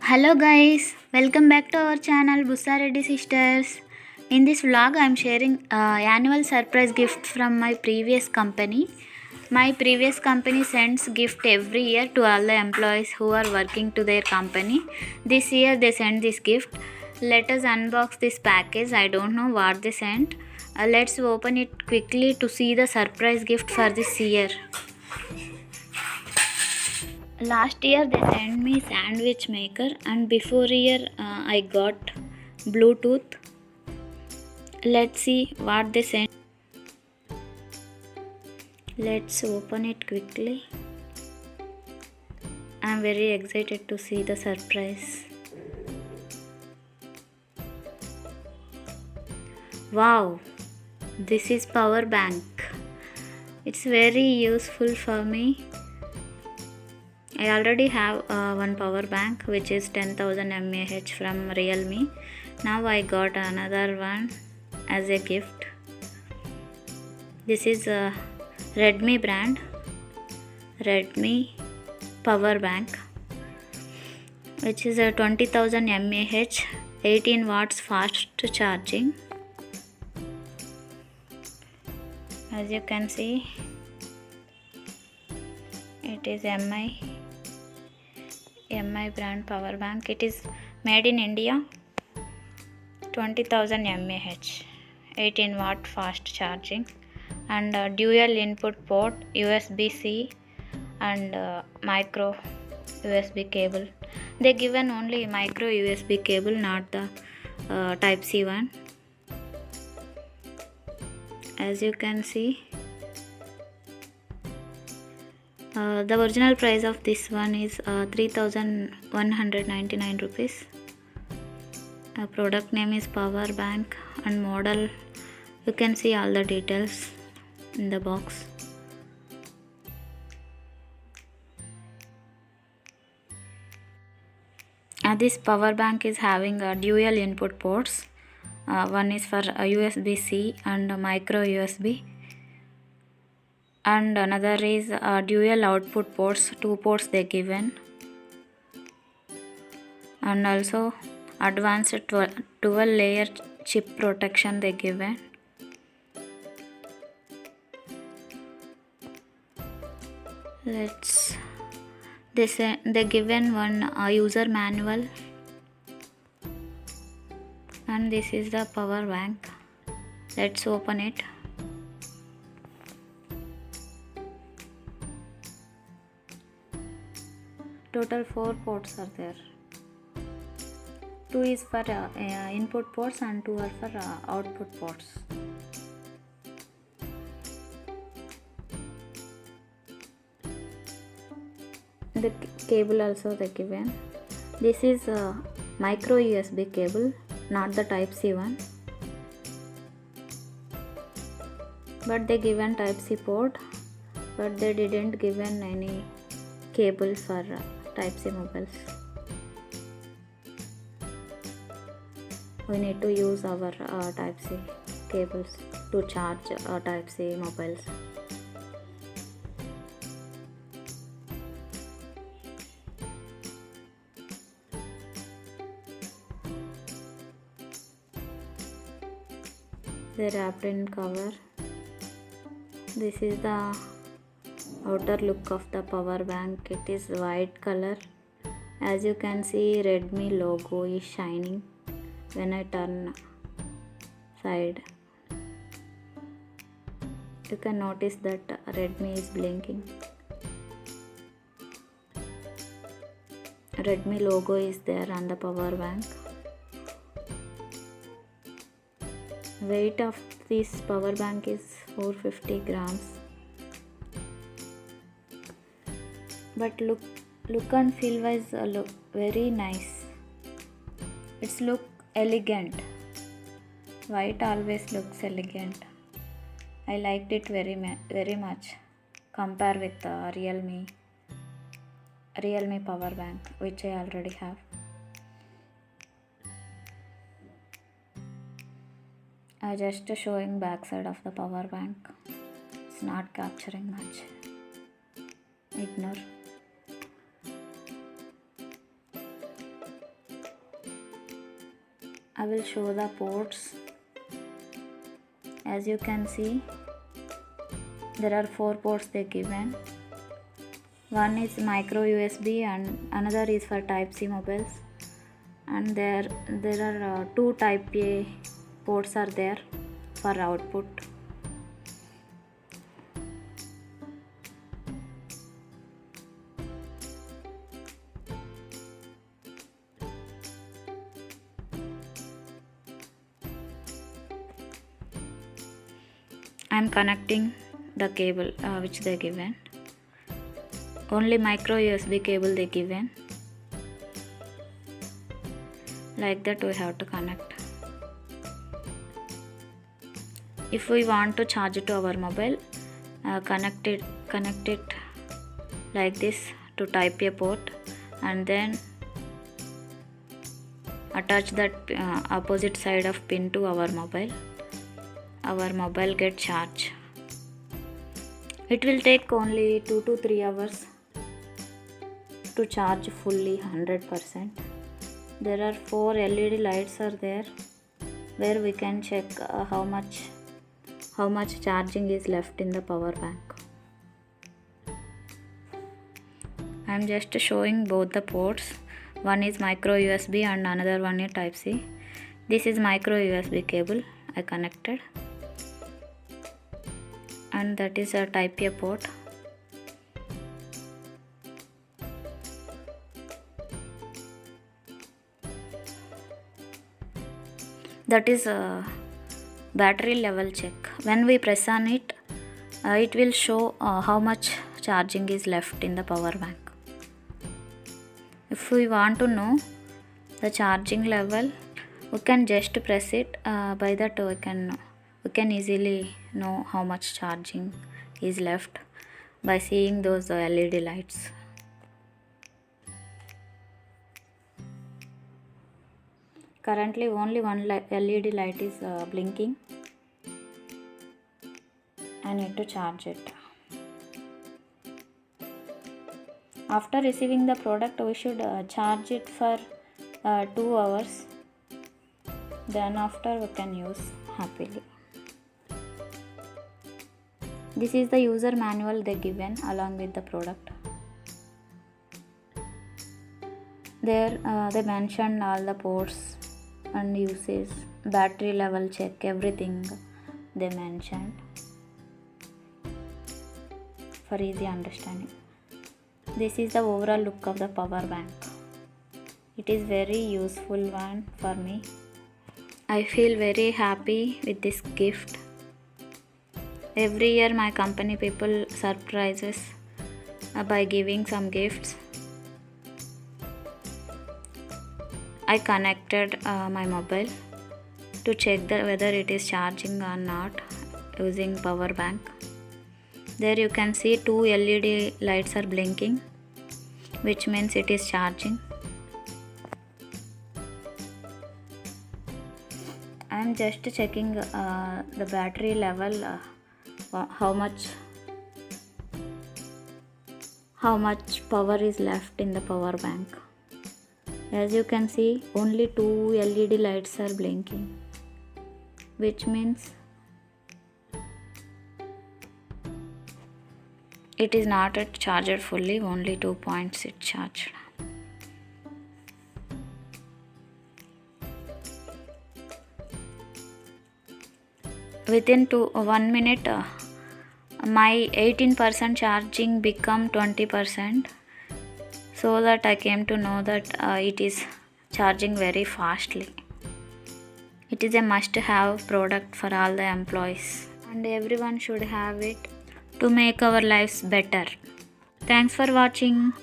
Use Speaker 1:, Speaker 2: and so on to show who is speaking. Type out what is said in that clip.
Speaker 1: Hello guys, welcome back to our channel Bussa Reddy Sisters. In this vlog, I am sharing annual surprise gift from my previous company. My previous company sends gift every year to all the employees who are working to their company. This year they sent this gift. Let us unbox this package. I don't know what they sent. Let's open it quickly to see the surprise gift for this year. Last year they sent me sandwich maker, and before year I got Bluetooth. Let's see what they sent. Let's open it quickly. I'm very excited to see the surprise. Wow, this is power bank. It's very useful for me. I already have one power bank which is 10,000 mAh from Realme. Now I got another one as a gift. This is a Redmi brand, Redmi power bank, which is a 20,000 mAh, 18 watts fast charging. As you can see, it is MI brand power bank. It is made in India. 20,000 mAh, 18 watt fast charging, and dual input port, USB-C and micro USB cable. They given only micro USB cable, not the type C one. As you can see, the original price of this one is 3,199 rupees. Product name is power bank, and model you can see all the details in the box. This power bank is having dual input ports. One is for USB-C and micro USB, and another is dual output ports, 2 ports they given, and also advanced 12 layer chip protection they given. They given one user manual, and this is the power bank. Let's open it. Total 4 ports are there. 2 is for input ports and 2 are for output ports. The cable also they given. This is a micro USB cable, not the type C one, but they given type C port, but they didn't given any cable for type C mobiles. We need to use our type C cables to charge type C mobiles. They wrapped in cover. This is the outer look of the power bank. It is white color. As you can see, Redmi logo is shining when I turn side. You can notice that Redmi is blinking. Redmi logo is there on the power bank. Weight of this power bank is 450 grams. But look and feel wise look very nice. It's look elegant. White always looks elegant. I liked it very much. Compare with Realme power bank, which I already have. I just showing back side of the power bank. It's not capturing much. Ignore. I will show the ports. As you can see, there are 4 ports they given. One is micro USB and another is for Type C mobiles, and there are 2 Type A ports are there for output. I am connecting the cable which they given. Only micro USB cable they given. Like that we have to connect. If we want to charge it to our mobile, connect it like this to Type A port, and then attach that opposite side of pin to our mobile. Our mobile get charged. It will take only 2 to 3 hours to charge fully 100%. There are 4 LED lights are there where we can check how much charging is left in the power bank. I am just showing both the ports. One is micro USB and another one is Type C. This is micro USB cable I connected, and that is a Type A port. That is a battery level check. When we press on it, it will show how much charging is left in the power bank. If we want to know the charging level, we can just press it. By that we can easily know how much charging is left by seeing those LED lights. Currently only one LED light is blinking. I need to charge it. After receiving the product, we should charge it for 2 hours. Then after we can use happily. This is the user manual they given along with the product. There they mentioned all the ports and uses, battery level check, everything they mentioned for easy understanding. This is the overall look of the power bank. It is very useful one for me. I feel very happy with this gift. Every year my company people surprises by giving some gifts. I connected my mobile to check whether it is charging or not using power bank. There you can see 2 LED lights are blinking, which means it is charging. I am just checking the battery level, how much power is left in the power bank. As you can see, only 2 LED lights are blinking, which means it is not charged fully, only 2 points it charged. Within 1 minute, my 18% charging become 20%, so that I came to know that it is charging very fastly. It is a must-have product for all the employees, and everyone should have it to make our lives better. Thanks for watching.